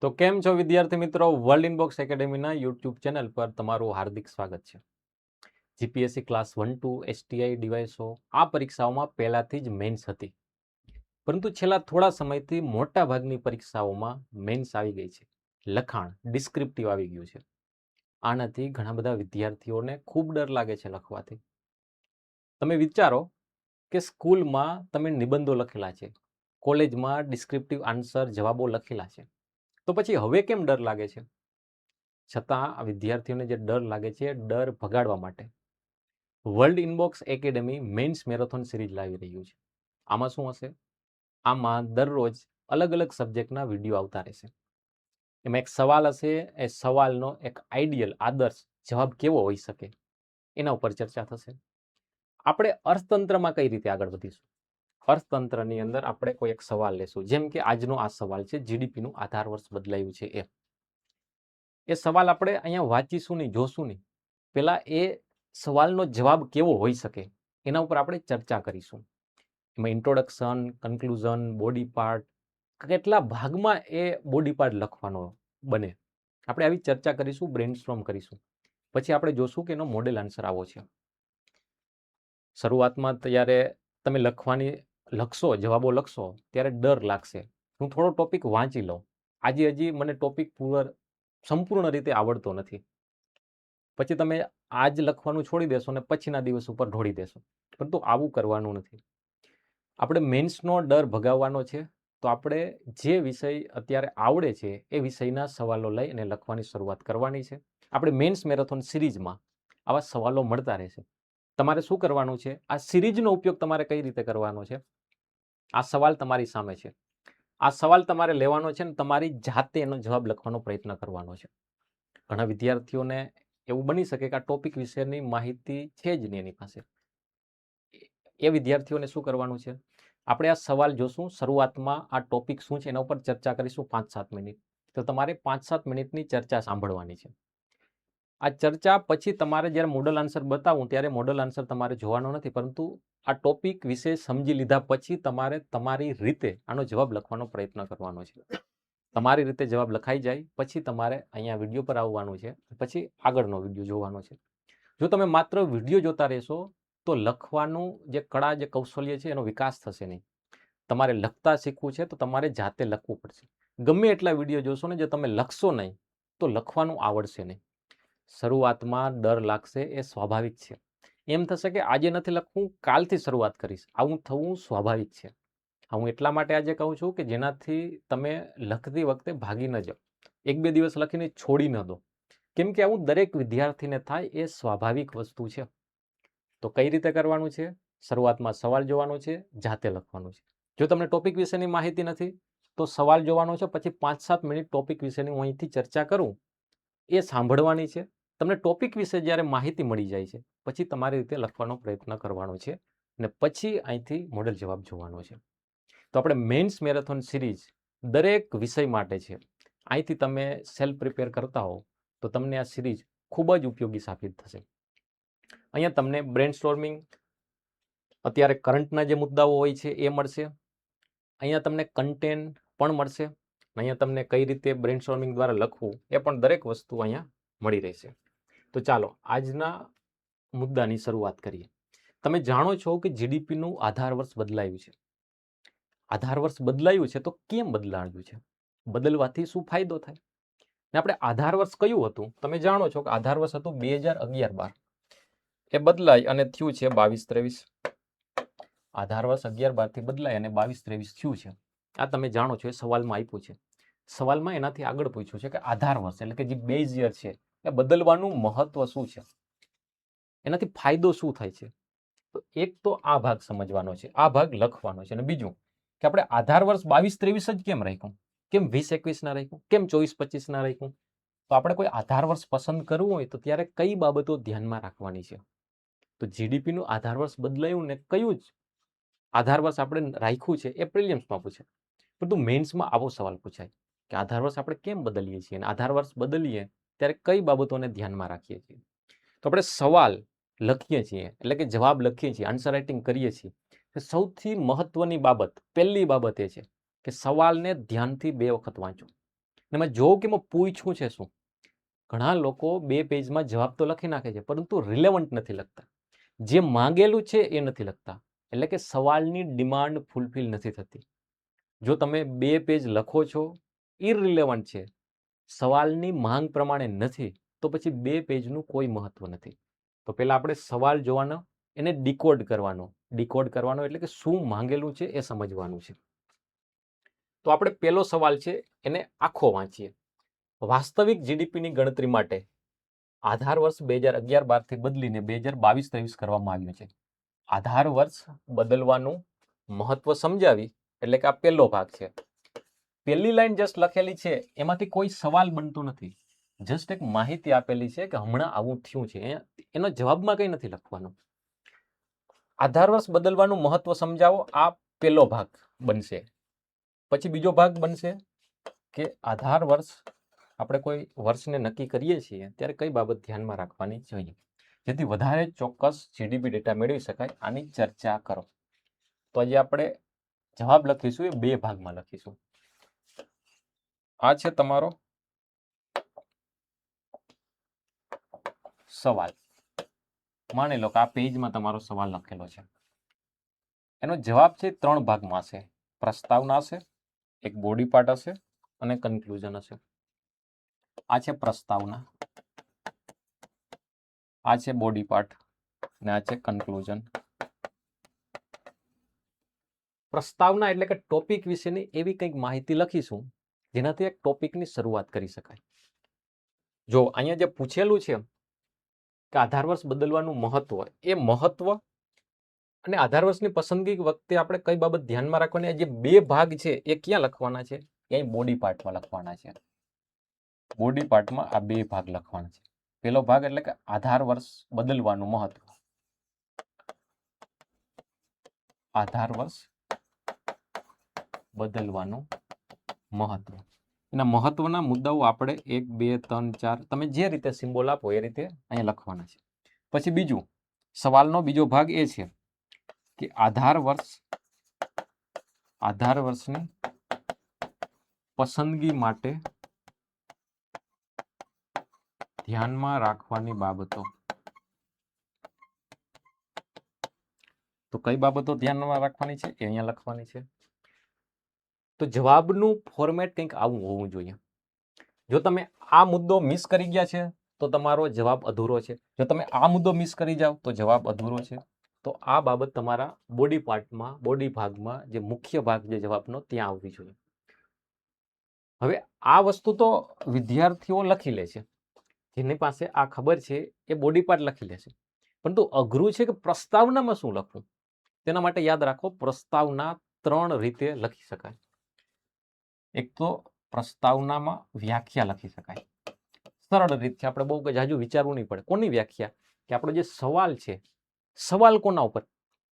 તો કેમ છો વિદ્યાર્થી મિત્રો? વર્લ્ડ ઇનબોક્સ એકેડેમીના યુટ્યુબ ચેનલ પર તમારું હાર્દિક સ્વાગત છે. જીપીએસસી ક્લાસ 1-2 એસટીઆઈ ડિવાઇસો આ પરીક્ષાઓમાં પહેલાથી જ મેન્સ હતી, પરંતુ છેલ્લા થોડા સમયથી મોટા ભાગની પરીક્ષાઓમાં મેન્સ આવી ગઈ છે. લખાણ ડિસ્ક્રિપ્ટિવ આવી ગયું છે. આનાથી ઘણા બધા વિદ્યાર્થીઓને ખૂબ ડર લાગે છે લખવાથી. તમે વિચારો કે સ્કૂલમાં તમે નિબંધો લખેલા છે, કોલેજમાં ડિસ્ક્રિપ્ટિવ આન્સર જવાબો લખેલા છે, તો પછી હવે કેમ ડર લાગે છે? છતાં આ વિદ્યાર્થીઓને જે ડર લાગે છે, ડર ભગાડવા માટે world inbox academy men's marathon series લાવી રહ્યું છે. આમાં શું હશે? આમાં દરરોજ અલગ અલગ સબ્જેક્ટના વિડીયો આવતા રહેશે. એમાં એક સવાલ હશે, એ સવાલનો એક આઈડિયલ આદર્શ જવાબ કેવો હોઈ શકે એના ઉપર ચર્ચા થશે. આપણે અર્થતંત્રમાં કઈ રીતે આગળ વધીશું? અર્થતંત્રની અંદર આપણે કોઈ એક સવાલ લેશું, જેમ કે આજનો આ સવાલ છે, જીડીપીનું આધાર વર્ષ બદલાયું છે એ સવાલ આપણે અહીંયા વાંચીશું નહીં, જોશું નહીં, પહેલા એ સવાલનો જવાબ કેવો હોઈ શકે એના ઉપર આપણે ચર્ચા કરીશું. એમાં ઇન્ટ્રોડક્શન, કન્ક્લુઝન, બોડી પાર્ટ, કેટલા ભાગમાં એ બોડી પાર્ટ લખવાનો બને, આપણે આવી ચર્ચા કરીશું, બ્રેઇનસ્ટોર્મ કરીશું. પછી આપણે જોશું કે એનો મોડેલ આન્સર આવો છે. શરૂઆતમાં ત્યારે તમે લખશો, જવાબો લખશો, ત્યારે ડર લાગશે. હું થોડો ટોપિક વાંચી લઉં, આજે હજી મને ટોપિક સંપૂર્ણ રીતે આવડતો નથી. પછી તમે આજ લખવાનું છોડી દેશો અને પછીના દિવસ ઉપર ઢોળી દેશો, પરંતુ આવું કરવાનું નથી. આપણે મેન્સનો ડર ભગાવવાનો છે, તો આપણે જે વિષય અત્યારે આવડે છે એ વિષયના સવાલો લઈ અને લખવાની શરૂઆત કરવાની છે. આપણે મેન્સ મેરેથોન સિરીઝમાં આવા સવાલો મળતા રહેશે. તમારે શું કરવાનું છે? આ સિરીઝનો ઉપયોગ તમારે કઈ રીતે કરવાનો છે? આ સવાલ તમારી સામે છે, આ સવાલ તમારે લેવાનો છે ને તમારી જાતે એનો જવાબ લખવાનો પ્રયત્ન કરવાનો છે. ઘણા વિદ્યાર્થીઓને એવું બની શકે કે આ ટોપિક વિશેની માહિતી છે જ નહીં એની પાસે. એ વિદ્યાર્થીઓને શું કરવાનું છે? આપણે આ સવાલ જોશું, શરૂઆતમાં આ ટોપિક શું છે એના ઉપર ચર્ચા કરીશું 5-7 મિનિટ. તો તમારે 5-7 મિનિટની ચર્ચા સાંભળવાની છે. આ ચર્ચા પછી તમારે જ્યારે મોડલ આન્સર બતાવું ત્યારે મોડલ આન્સર તમારે જોવાનો નથી, પરંતુ આ ટોપિક વિશે સમજી લીધા પછી તમારે તમારી રીતે આનો જવાબ લખવાનો પ્રયત્ન કરવાનો છે. તમારી રીતે જવાબ લખાઈ જાય પછી તમારે અહીંયા વિડીયો પર આવવાનું છે, પછી આગળનો વિડીયો જોવાનો છે. જો તમે માત્ર વિડીયો જોતા રહેશો તો લખવાનું જે કળા, જે કૌશલ્ય છે એનો વિકાસ થશે નહીં. તમારે લખતા શીખવું છે તો તમારે જાતે લખવું પડશે. ગમે એટલા વિડીયો જોશો ને, જો તમે લખશો નહીં તો લખવાનું આવડશે નહીં. શરૂઆતમાં ડર લાગશે, એ સ્વાભાવિક છે. એમ થશે કે આજે નથી લખવું, કાલથી શરૂઆત કરીશ, આવું થવું સ્વાભાવિક છે. હું એટલા માટે આજે કહું છું કે જેનાથી તમે લખતી વખતે ભાગી ન જાઓ, 1-2 દિવસ લખીને છોડી ન દો, કેમ કે આવું દરેક વિદ્યાર્થીને થાય, એ સ્વાભાવિક વસ્તુ છે. તો કઈ રીતે કરવાનું છે? શરૂઆતમાં સવાલ જોવાનો છે, જાતે લખવાનું છે. જો તમને ટોપિક વિશેની માહિતી નથી તો સવાલ જોવાનો છે, પછી 5-7 મિનિટ ટોપિક વિશેની હું અહીંથી ચર્ચા કરું એ સાંભળવાની છે. તમને ટોપિક વિશે જ્યારે માહિતી મળી જાય છે પછી તમારી રીતે લખવાનો પ્રયત્ન કરવાનો છે અને પછી અહીંથી મોડેલ જવાબ જોવાનો છે. તો આપણે મેન્સ મેરેથોન સિરીઝ દરેક વિષય માટે છે. અહીંથી તમે સેલ્ફ પ્રિપેર કરતા હો તો તમને આ સિરીઝ ખૂબ જ ઉપયોગી સાબિત થશે. અહીંયા તમને બ્રેઇનસ્ટોર્મિંગ, અત્યારે કરંટના જે મુદ્દાઓ હોય છે એ મળશે. અહીંયા તમને કન્ટેન્ટ પણ મળશે. અહીંયા તમને કઈ રીતે બ્રેઇનસ્ટોર્મિંગ દ્વારા લખવું એ પણ દરેક વસ્તુ અહીંયા મળી રહેશે. તો ચાલો આજના મુદ્દાની શરૂઆત કરીએ. તમે જાણો છો કે જીડીપીનું આધાર વર્ષ બદલાયું છે. આધાર વર્ષ બદલાયું છે તો કેમ બદલાયું છે? બદલવાથી શું ફાયદો થાય? ને આપણે આધાર વર્ષ કયું હતું? તમે જાણો છો કે આધાર વર્ષ હતું 2011-12. એ બદલાય અને થયું છે 22-23. આધાર વર્ષ 11-12 થી બદલાય અને 22-23 થયું છે. આ તમે જાણો છો, એ સવાલમાં આપ્યું છે. સવાલમાં એનાથી આગળ પૂછ્યું છે કે આધાર વર્ષ એટલે કે જે બેઝ યર છે એ બદલવાનું મહત્વ શું છે, એનાથી ફાયદો શું થાય છે? તો એક તો આ ભાગ સમજવાનો છે, આ ભાગ લખવાનો છે. અને બીજું કે આપણે આધાર વર્ષ 22-23 જ કેમ રાખ્યું? કેમ 20-21 ના રાખ્યું? કેમ 24-25 ના રાખ્યું? તો આપણે કોઈ આધાર વર્ષ પસંદ કરવું હોય તો ત્યારે કઈ બાબતો ધ્યાનમાં રાખવાની છે? તો જીડીપીનું આધાર વર્ષ બદલાયું ને કયું જ આધાર વર્ષ આપણે રાખ્યું છે એ પ્રિલિમ્સમાં પૂછે, પરંતુ મેન્સમાં આવો સવાલ પૂછાય કે આધાર વર્ષ આપણે કેમ બદલીએ છીએ અને આધાર વર્ષ બદલીએ ત્યારે કઈ બાબતોને ધ્યાનમાં રાખીએ છીએ. તો આપણે સવાલ લખીએ છીએ એટલે કે જવાબ લખીએ છીએ, આન્સર રાઇટિંગ કરીએ છીએ, સૌથી મહત્વની બાબત, પહેલી બાબત એ છે કે સવાલને ધ્યાનથી 2 વખત વાંચો. એમાં જોઉં કે એમાં પૂછ્યું છે શું. ઘણા લોકો 2 પેજમાં જવાબ તો લખી નાખે છે, પરંતુ રિલેવન્ટ નથી લખતા. જે માંગેલું છે એ નથી લખતા. એટલે કે સવાલની ડિમાન્ડ ફૂલફિલ નથી થતી. જો તમે 2 પેજ લખો છો, ઇરરિલેવન્ટ છે, સવાલની માંગ પ્રમાણે નથી, તો પછી 2 પેજનું કોઈ મહત્વ નથી. તો પહેલા આપણે સવાલ જોવાનો, એને ડિકોડ કરવાનો. ડિકોડ કરવાનો એટલે કે શું માંગેલું છે એ સમજવાનું છે. તો આપણે પહેલો સવાલ છે એને આખો વાંચીએ. વાસ્તવિક જીડીપીની ગણતરી માટે આધાર વર્ષ 2011-12 થી બદલીને 2022-23 કરવામાં આવ્યું છે. આધાર વર્ષ બદલવાનું મહત્વ સમજાવી, એટલે કે આ પહેલો ભાગ છે. પહેલી લાઈન જસ્ટ લખેલી છે, એમાંથી કોઈ સવાલ બનતો નથી. જસ્ટ એક માહિતી આપેલી છે કે હમણાં આવું થયું છે. એનો જવાબમાં કંઈ નથી લખવાનું. આધાર વર્ષ બદલવાનું મહત્વ સમજાવો, આ પહેલો ભાગ બનશે. પછી બીજો ભાગ બનશે કે આધાર વર્ષ, આપણે કોઈ વર્ષને નક્કી કરીએ છીએ ત્યારે કઈ બાબત ધ્યાનમાં રાખવાની જોઈએ, જેથી વધારે ચોક્કસ જીડીપી ડેટા મેળવી શકાય. આની ચર્ચા કરો. તો આજે આપણે જવાબ લખીશું એ 2 ભાગમાં લખીશું. આ છે તમારો સવાલ. માની લો કે આ પેજમાં તમારો સવાલ લખેલો છે. એનો જવાબ છે 3 ભાગમાં હશે. પ્રસ્તાવના હશે, એક બોડી પાર્ટ હશે અને કન્ક્લુઝન હશે. આ છે પ્રસ્તાવના, આ છે બોડી પાર્ટ અને આ છે કન્ક્લુઝન. પ્રસ્તાવના એટલે કે ટોપિક વિશેની એવી કંઈક માહિતી લખીશું જેનાથી એક ટોપિકની શરૂઆત કરી શકાય. જો અહીંયા જે પૂછેલું છે કે આધાર વર્ષ બદલવાનું મહત્વ, એ મહત્વ અને આધાર વર્ષની પસંદગી વખતે આપણે કઈ બાબત ધ્યાનમાં રાખવાની, જે 2 ભાગ છે એ ક્યાં લખવાના છે? એ બોડી પાર્ટમાં લખવાના છે. બોડી પાર્ટમાં આ 2 ભાગ લખવાના છે. પહેલો ભાગ એટલે કે આધાર વર્ષ બદલવાનું મહત્વ. આધાર વર્ષ બદલવાનું મહત્વ. એના મહત્વના મુદ્દાઓ આપણે 1, 2, 3, 4 તમે જે રીતે સિમ્બોલ આપો એ રીતે અહીંયા લખવાના છે. પછી બીજું, સવાલનો બીજો ભાગ એ છે કે આધાર વર્ષની પસંદગી માટે ધ્યાનમાં રાખવાની બાબતો. તો કઈ બાબતો ધ્યાનમાં રાખવાની છે એ અહીંયા લખવાની છે. તો જવાબનું ફોર્મેટ કંઈક આવું હોવું જોઈએ. જો તમે આ મુદ્દો મિસ કરી ગયા છે તો તમારો જવાબ અધૂરો છે. જો તમે આ મુદ્દો મિસ કરી જાઓ તો જવાબ અધૂરો છે. તો આ બાબત તમારા બોડી પાર્ટમાં, બોડી ભાગમાં, જે મુખ્ય ભાગ જે જવાબનો, ત્યાં આવવી જોઈએ. હવે આ વસ્તુ તો વિદ્યાર્થીઓ લખી લે છે, જેની પાસે આ ખબર છે એ બોડી પાર્ટ લખી લે છે. પરંતુ અઘરું છે કે પ્રસ્તાવનામાં શું લખવું. તેના માટે યાદ રાખો, પ્રસ્તાવના 3 રીતે લખી શકાય. એક તો પ્રસ્તાવનામાં વ્યાખ્યા લખી શકાય. સરળ રીતથી, આપણે બહુ જાજુ વિચારવું નહીં પડે. કોની વ્યાખ્યા? કે આપણો જે સવાલ છે, સવાલ કોના ઉપર,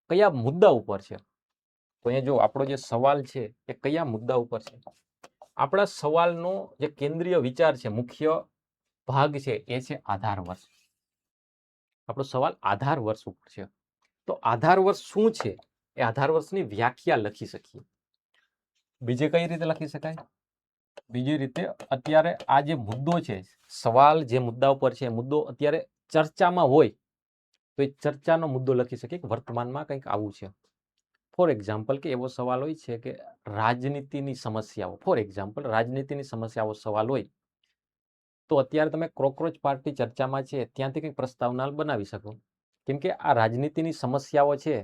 કયા મુદ્દા ઉપર છે. તો અહીંયા જો આપણો જે સવાલ છે એ કયા મુદ્દા ઉપર છે. આપણા સવાલનો જે કેન્દ્રીય વિચાર છે, મુખ્ય ભાગ છે, એ છે આધાર વર્ષ. આપણો સવાલ આધાર વર્ષ ઉપર છે. તો આધાર વર્ષ શું છે એ આધાર વર્ષની વ્યાખ્યા લખી શકીએ. બીજે કઈ રીતે લખી શકાય? બીજી રીતે, અત્યારે આ જે મુદ્દો છે, સવાલ જે મુદ્દા ઉપર છે, મુદ્દો અત્યારે ચર્ચામાં હોય તો એ ચર્ચાનો મુદ્દો લખી શકીએ કે વર્તમાનમાં કંઈક આવું છે. ફોર એક્ઝામ્પલ, કે એવો સવાલ હોય છે કે રાજનીતિની સમસ્યાઓ, ફોર એક્ઝામ્પલ રાજનીતિની સમસ્યાઓ સવાલ હોય તો અત્યારે તમે કોકરોચ પાર્ટી ચર્ચામાં છે ત્યાંથી કંઈક પ્રસ્તાવના બનાવી શકો. કેમ કે આ રાજનીતિની સમસ્યાઓ છે,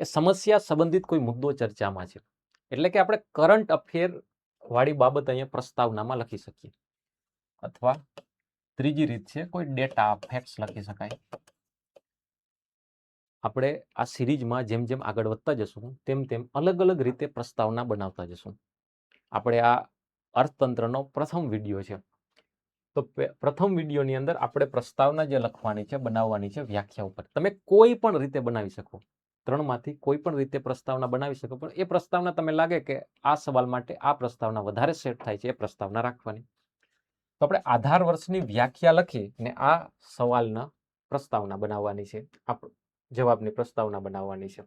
એ સમસ્યા સંબંધિત કોઈ મુદ્દો ચર્ચામાં છે. એટલે કે આપણે કરંટ અફેર વાળી બાબત અહીંયા પ્રસ્તાવનામાં લખી શકીએ. અથવા ત્રીજી રીત છે, કોઈ ડેટા ફેક્ટ્સ લખી શકાય. આપણે આ સિરીઝમાં જેમ જેમ આગળ વધતા જશું તેમ તેમ અલગ અલગ રીતે પ્રસ્તાવના બનાવતા જશું. આપણે આ અર્થતંત્રનો પ્રથમ વિડીયો છે, તો પ્રથમ વિડીયોની અંદર આપણે પ્રસ્તાવના જે લખવાની છે, બનાવવાની છે વ્યાખ્યા ઉપર. તમે કોઈ પણ રીતે બનાવી શકો, 3માંથી કોઈ પણ રીતે પ્રસ્તાવના બનાવી શકો, પણ એ પ્રસ્તાવના તમે લાગે કે આ સવાલ માટે આ પ્રસ્તાવના વધારે સેટ થાય છે, એ પ્રસ્તાવના રાખવાની. તો આપણે આધાર વર્ષની વ્યાખ્યા લખી અને આ સવાલના પ્રસ્તાવના બનાવવાની છે, જવાબની પ્રસ્તાવના બનાવવાની છે.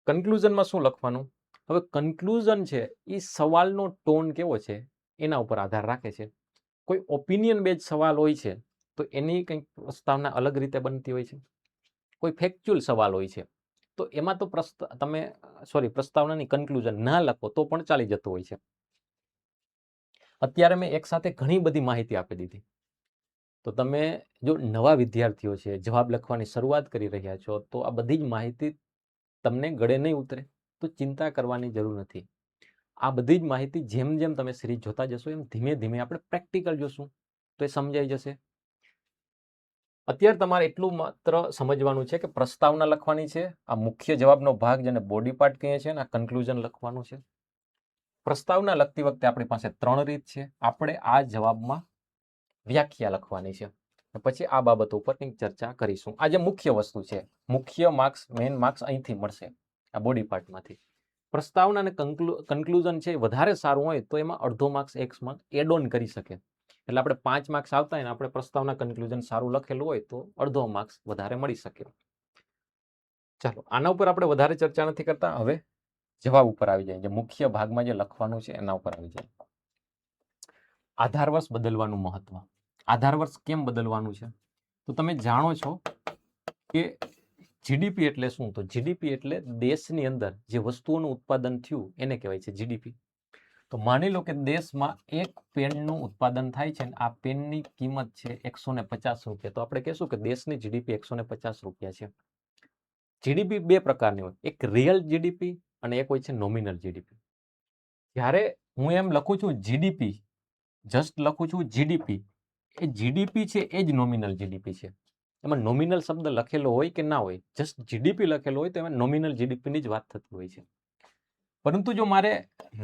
કન્ક્લુઝનમાં શું લખવાનું? હવે કન્ક્લુઝન છે એ સવાલનો ટોન કેવો છે એના ઉપર આધાર રાખે છે. કોઈ ઓપિનિયન બેઝ સવાલ હોય છે તો એની કંઈક પ્રસ્તાવના અલગ રીતે બનતી હોય છે. કોઈ ફેક્ચ્યુઅલ સવાલ હોય છે તો એમાં તો પ્રસ્તાવનાની કન્ક્લુઝન ના લખો તો પણ ચાલી જતું હોય છે. અત્યારે મેં એક સાથે ઘણી બધી માહિતી આપી દીધી. તો તમે જો નવા વિદ્યાર્થીઓ છે, જવાબ લખવાની શરૂઆત કરી રહ્યા છો, તો આ બધી જ માહિતી તમને ગળે નહીં ઉતરે, તો ચિંતા કરવાની જરૂર નથી. આ બધી જ માહિતી જેમ જેમ તમે સિરીઝ જોતા જશો એમ ધીમે ધીમે આપણે પ્રેક્ટિકલ જોશું તો એ સમજાઈ જશે. અત્યારે તમારે એટલું માત્ર સમજવાનું છે કે પ્રસ્તાવના લખવાની છે, આ મુખ્ય જવાબનો ભાગ જેને બોડી પાર્ટ કહીએ છીએ, અને આ કન્ક્લુઝન લખવાનું છે. પ્રસ્તાવના લખતી વખતે આપણી પાસે 3 રીત છે. આપણે આ જવાબમાં વ્યાખ્યા લખવાની છે, પછી આ બાબતો ઉપર કંઈક ચર્ચા કરીશું. આ જે મુખ્ય વસ્તુ છે, મુખ્ય માર્ક્સ, મેઇન માર્ક્સ અહીંથી મળશે, આ બોડી પાર્ટમાંથી. પ્રસ્તાવના અને કન્ક્લુઝન છે વધારે સારું હોય તો એમાં અડધો માર્ક્સ એક્સમાં એડ ઓન કરી શકે. એટલે આપણે 5 માર્ક્સ આવતા હોય ને આપણે પ્રસ્તાવના કન્ક્લુઝન સારું લખેલું હોય તો અડધો માર્ક્સ વધારે મળી શકે. ચાલો, આના ઉપર આપણે વધારે ચર્ચા નથી કરતા. હવે જવાબ ઉપર આવી જાય, જે મુખ્ય ભાગમાં જે લખવાનું છે એના ઉપર આવી જાય. આધાર વર્ષ બદલવાનું મહત્વ. આધાર વર્ષ કેમ બદલવાનું છે? તો તમે જાણો છો કે જીડીપી એટલે શું? તો જીડીપી એટલે દેશની અંદર જે વસ્તુઓનું ઉત્પાદન થયું એને કહેવાય છે જીડીપી. તો માની લો કે દેશમાં એક પેનનું ઉત્પાદન થાય છે, આ પેનની કિંમત છે 150 રૂપિયા. તો આપણે કહેશું કે દેશની જીડીપી 150 રૂપિયા છે. જીડીપી બે પ્રકારની હોય, એક રિયલ જીડીપી અને એક હોય છે નોમિનલ જીડીપી. જ્યારે હું એમ લખું છું જીડીપી, જસ્ટ લખું છું જીડીપી, એ જીડીપી છે એ જ નોમિનલ જીડીપી છે. એમાં નોમિનલ શબ્દ લખેલો હોય કે ના હોય, જસ્ટ જીડીપી લખેલો હોય તો એમાં નોમિનલ જીડીપીની જ વાત થતી હોય છે. પરંતુ જો મારે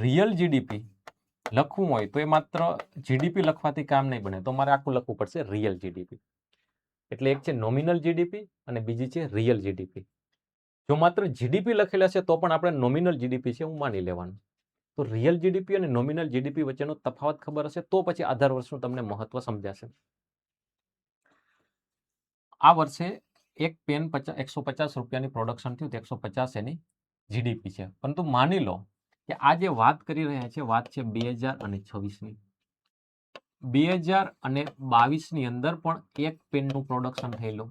રિયલ જીડીપી લખવું હોય તો એ માત્ર જીડીપી લખવાથી કામ નહીં બને, તો મારે આખું લખવું પડશે રિયલ જીડીપી. એટલે એક છે નોમિનલ જીડીપી અને બીજી છે રિયલ જીડીપી. જો માત્ર જીડીપી લખેલા છે તો પણ આપણે નોમિનલ જીડીપી છે હું માની લેવાનું. તો રિયલ જીડીપી અને નોમિનલ જીડીપી વચ્ચેનો તફાવત ખબર હશે તો પછી આધાર વર્ષનું તમને મહત્વ સમજાશે. આ વર્ષે એક પેન 150 રૂપિયાની પ્રોડક્શન થયું, 150 એની જીડીપી છે. પરંતુ માની લો કે આ જે વાત કરી રહ્યા છે, વાત છે 2026ની. 2022ની અંદર પણ એક પેનનું પ્રોડક્શન થયેલું.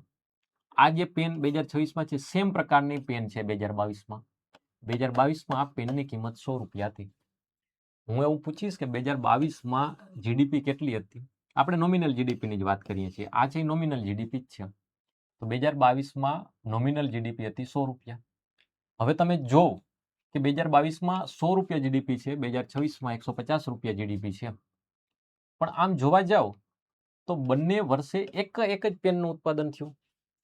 આ જે પેન 2026માં છે, સેમ પ્રકારની પેન છે 2022માં. 2022માં આ પેનની કિંમત 100 રૂપિયા હતી. હું એવું પૂછીશ કે 2022માં જીડીપી કેટલી હતી? આપણે નોમિનલ જીડીપીની જ વાત કરીએ છીએ. આ છે નોમિનલ જીડીપી જ છે. તો 2022માં નોમિનલ જીડીપી હતી 100 રૂપિયા. હવે તમે જો કે 2022માં 100 રૂપિયા જીડીપી છે, 2026માં 150 રૂપિયા જીડીપી છે. પણ આમ જોવા જાવ તો બંને વર્ષે એક જ પેનનું ઉત્પાદન થયું,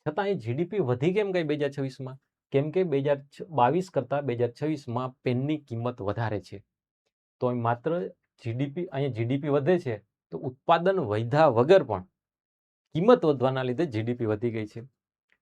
છતાં એ જીડીપી વધી કેમ ગઈ 2026માં? કેમ કે 2022 કરતાં 2026માં પેનની કિંમત વધારે છે. તો માત્ર જીડીપી, અહીંયા જીડીપી વધે છે તો ઉત્પાદન વધ્યા વગર પણ કિંમત વધવાના લીધે જીડીપી વધી ગઈ છે.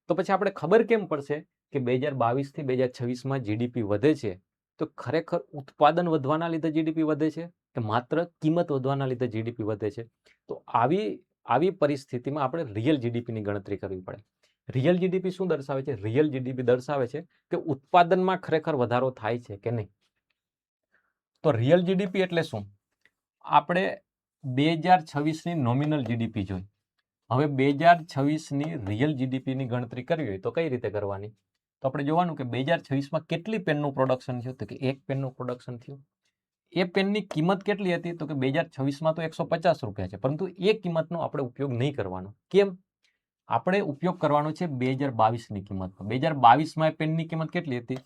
તો પછી આપણે ખબર કેમ પડશે કે 2022થી 2026માં જીડીપી વધે છે? તો ખરેખર ઉત્પાદન વધવાના લીધે જીડીપી વધે છે કે માત્ર કિંમત વધવાના લીધે જીડીપી વધે છે? તો આવી પરિસ્થિતિમાં આપણે રિયલ જીડીપીની ગણતરી કરવી પડે. રિયલ જીડીપી શું દર્શાવે છે? રિયલ જીડીપી દર્શાવે છે કે ઉત્પાદનમાં ખરેખર વધારો થાય છે કે નહીં. તો રિયલ જીડીપી એટલે શું? આપણે 2026ની નોમિનલ જીડીપી જોઈ. હવે 2026ની રિયલ જીડીપીની ગણતરી કરવી હોય તો કઈ રીતે કરવાની? તો આપણે જોવાનું કે 2026માં કેટલી પેનનું પ્રોડક્શન થયું? તો કે એક પેનનું પ્રોડક્શન થયું. એ પેનની કિંમત કેટલી હતી? તો કે 2026માં તો 150 રૂપિયા છે, પરંતુ એ કિંમતનો આપણે ઉપયોગ નહીં કરવાનો. કેમ? આપણે ઉપયોગ કરવાનો છે 2022ની કિંમતનો. 2022માં પેનની કિંમત કેટલી હતી?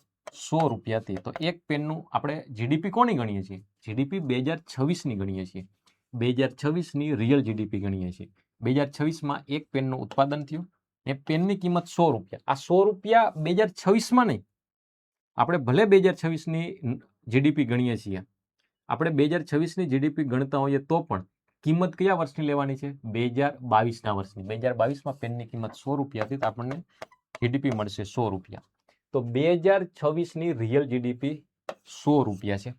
100 રૂપિયા હતી. તો એક પેનનું આપણે જીડીપી કોની ગણીએ છીએ? જીડીપી 2026ની ગણીએ છીએ. 2026ની રિયલ જીડીપી ગણીએ છીએ. 2026માં એક પેનનું ઉત્પાદન થયું, એ પેનની કિંમત 100 રૂપિયા. આ 100 રૂપિયા 2026માં નહીં, આપણે ભલે 2026ની જીડીપી ગણીએ છીએ, આપણે 2026ની જીડીપી ગણતા હોઈએ તો પણ કિંમત કયા વર્ષની લેવાની છે? 2022ના વર્ષની. 2022માં પેનની કિંમત 100 રૂપિયા હતી તો આપણને જીડીપી મળશે 100 રૂપિયા. તો 2026ની રિયલ જીડીપી 100 રૂપિયા છે.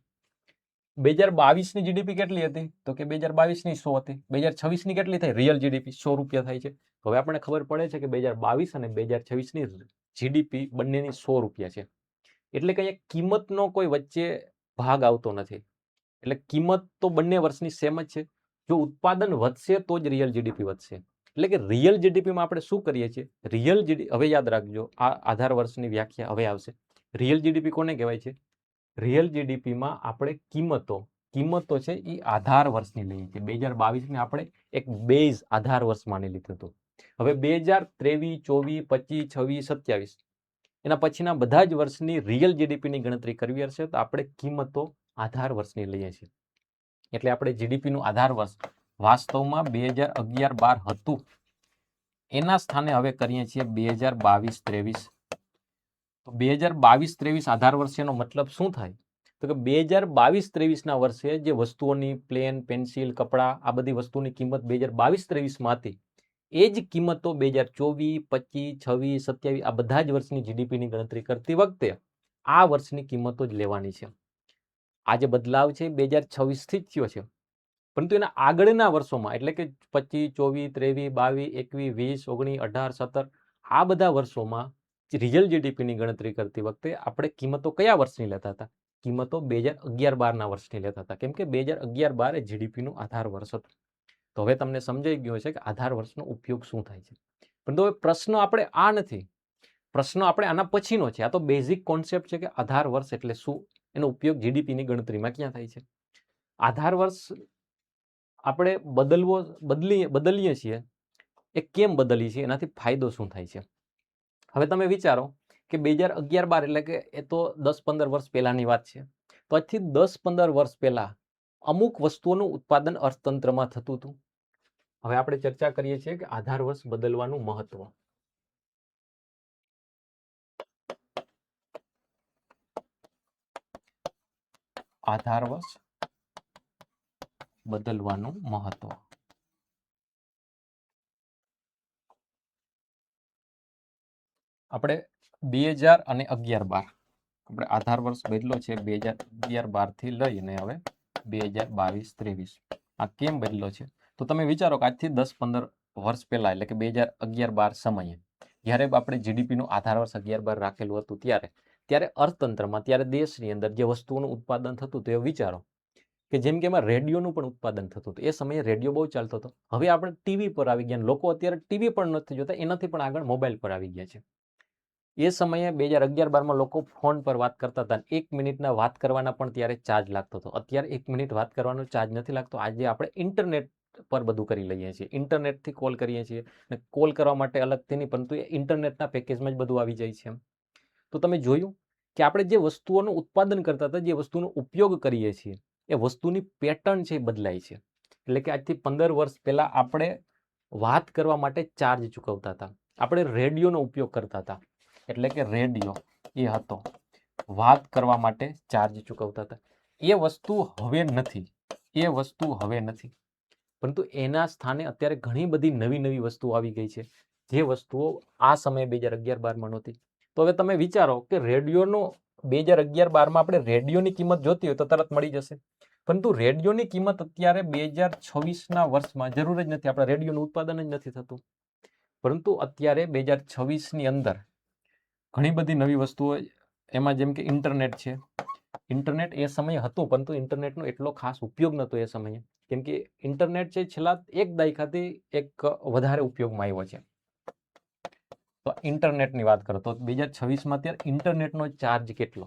2022ની જીડીપી કેટલી હતી? તો કે 2022ની 100 હતી. 2026ની કેટલી થઈ? રિયલ જીડીપી 100 રૂપિયા થાય છે. તો હવે આપણને ખબર પડે છે કે 2022 અને 2026ની જીડીપી બંનેની 100 રૂપિયા છે. એટલે કે કિંમતનો કોઈ વચ્ચે ભાગ આવતો નથી. એટલે કિંમત તો બંને વર્ષની સેમ જ છે. જો ઉત્પાદન વધશે તો જ રિયલ જીડીપી વધશે. એટલે કે રિયલ જીડીપીમાં આપણે શું કરીએ છીએ? રિયલ જીડીપી, હવે યાદ રાખજો, આ આધાર વર્ષની વ્યાખ્યા હવે આવશે. રિયલ જીડીપી કોને કહેવાય છે? રિયલ જીડીપીમાં આપણે કિંમતો છે એ આધાર વર્ષની લઈએ છીએ. 2022ને આપણે એક બેઝ આધાર વર્ષ માની લીધું હતું. હવે 2023, 24, 25, 26, 27 એના પછીના બધા જ વર્ષની રિયલ જીડીપીની ગણતરી કરવી હશે તો આપણે કિંમતો આધાર વર્ષની લઈએ છીએ. એટલે આપણે જીડીપીનું આધાર વર્ષ વાસ્તવમાં 2011-12 હતું એના સ્થાને હવે કરીએ છીએ 2022-23. તો 2022-23 આધાર વર્ષેનો મતલબ શું થાય? તો કે 2022-23ના વર્ષે જે વસ્તુઓની પ્લેન, પેન્સિલ, કપડાં આ બધી વસ્તુની કિંમત 2022-23માં હતી એ જ કિંમતો 2024, 25, 26, 27 આ બધા જ વર્ષની જીડીપીની ગણતરી કરતી વખતે આ વર્ષની કિંમતો જ લેવાની છે. આ જે બદલાવ છે 2026થી જ થયો છે, પરંતુ એના આગળના વર્ષોમાં એટલે કે 25, 24, 23, 22, 21, 19, 18, 17 આ બધા વર્ષોમાં રિયલ જીડીપીની ગણતરી કરતી વખતે આપણે કિંમતો કયા વર્ષની લેતા હતા? કિંમતો 2011-12ના વર્ષની લેતા હતા, કેમ કે 2011-12 એ જીડીપીનું આધાર વર્ષ હતું. તો હવે તમને સમજાઈ ગયું છે કે આધાર વર્ષનો ઉપયોગ શું થાય છે. પરંતુ હવે પ્રશ્ન આપણે આ નથી, પ્રશ્ન આપણે આના પછીનો છે. આ તો બેઝિક કોન્સેપ્ટ છે કે આધાર વર્ષ એટલે શું, એનો ઉપયોગ જીડીપીની ગણતરીમાં ક્યાં થાય છે. આધાર વર્ષ આપણે બદલીએ છીએ, એ કેમ બદલીએ છીએ, એનાથી ફાયદો શું થાય છે. હવે તમે વિચારો કે 2011-12 એટલે કે એ તો 10-15 વર્ષ પહેલાની વાત છે. તો આજથી 10-15 વર્ષ પહેલા અમુક વસ્તુઓનું ઉત્પાદન અર્થતંત્રમાં થતું હતું. હવે આપણે ચર્ચા કરીએ છીએ કે આધાર વર્ષ બદલવાનું મહત્વ. આધાર વર્ષ બદલવાનું મહત્વ. આપણે 2011-12 આપણે આધાર વર્ષ બદલો છે 2011-12 થી લઈને હવે 2022-23. આ કેમ બદલો છે? તો તમે વિચારો કે આજથી 10-15 વર્ષ પહેલા એટલે કે 2011-12 સમયે જ્યારે આપણે જીડીપીનું આધાર વર્ષ 11-12 રાખેલું હતું ત્યારે અર્થતંત્રમાં, ત્યારે દેશની અંદર જે વસ્તુઓનું ઉત્પાદન થતું હતું એ વિચારો કે જેમ કે એમાં રેડિયોનું પણ ઉત્પાદન થતું હતું. એ સમયે રેડિયો બહુ ચાલતો હતો. હવે આપણે ટીવી પર આવી ગયા. લોકો અત્યારે ટીવી પણ નથી જોતા, એનાથી પણ આગળ મોબાઈલ પર આવી ગયા છે. એ સમયે 2011-12માં લોકો ફોન પર વાત કરતા હતા. 1 મિનિટના વાત કરવાના પણ ત્યારે ચાર્જ લાગતો હતો. અત્યારે 1 મિનિટ વાત કરવાનો ચાર્જ નથી લાગતો. આજે આપણે ઇન્ટરનેટ પર બધું કરી લઈએ છીએ, ઇન્ટરનેટથી કોલ કરીએ છીએ, અને કોલ કરવા માટે અલગથી નહીં, પરંતુ એ ઇન્ટરનેટના પેકેજમાં જ બધું આવી જાય છે. તો તમે જોયું કે આપણે જે વસ્તુઓનું ઉત્પાદન કરતા હતા, જે વસ્તુનો ઉપયોગ કરીએ છીએ, એ વસ્તુની પેટર્ન છે એ બદલાય છે. એટલે કે આજથી 15 વર્ષ પહેલા આપણે વાત કરવા માટે ચાર્જ ચૂકવતા હતા. આપણે રેડિયોનો ઉપયોગ કરતા હતા, એટલે કે રેડિયો એ હતો, વાત કરવા માટે ચાર્જ ચૂકવતા હતા. એ વસ્તુ હવે નથી, પરંતુ એના સ્થાને અત્યારે ઘણી બધી નવી વસ્તુઓ આવી ગઈ છે, જે વસ્તુઓ આ સમયે 2011-12માં નહોતી. તો હવે તમે વિચારો કે રેડિયોનો 2011-12માં આપણે રેડિયોની કિંમત જોતી હોય તો તરત મળી જશે, પરંતુ રેડિયોની કિંમત અત્યારે 2026ના વર્ષમાં જરૂર જ નથી. આપણે રેડિયોનું ઉત્પાદન જ નથી થતું, પરંતુ અત્યારે 2026ની અંદર ઘણી બધી નવી વસ્તુઓ, એમાં જેમ કે ઇન્ટરનેટ છે. ઇન્ટરનેટ એ સમયે હતું, પરંતુ ઇન્ટરનેટનો એટલો ખાસ ઉપયોગ નહોતો એ સમયે, કેમ કે ઇન્ટરનેટ છે છેલ્લા 1 દાયકાથી એક વધારે ઉપયોગમાં આવ્યો છે. તો ઇન્ટરનેટની વાત કરો તો 2026માં અત્યારે ઇન્ટરનેટનો ચાર્જ કેટલો?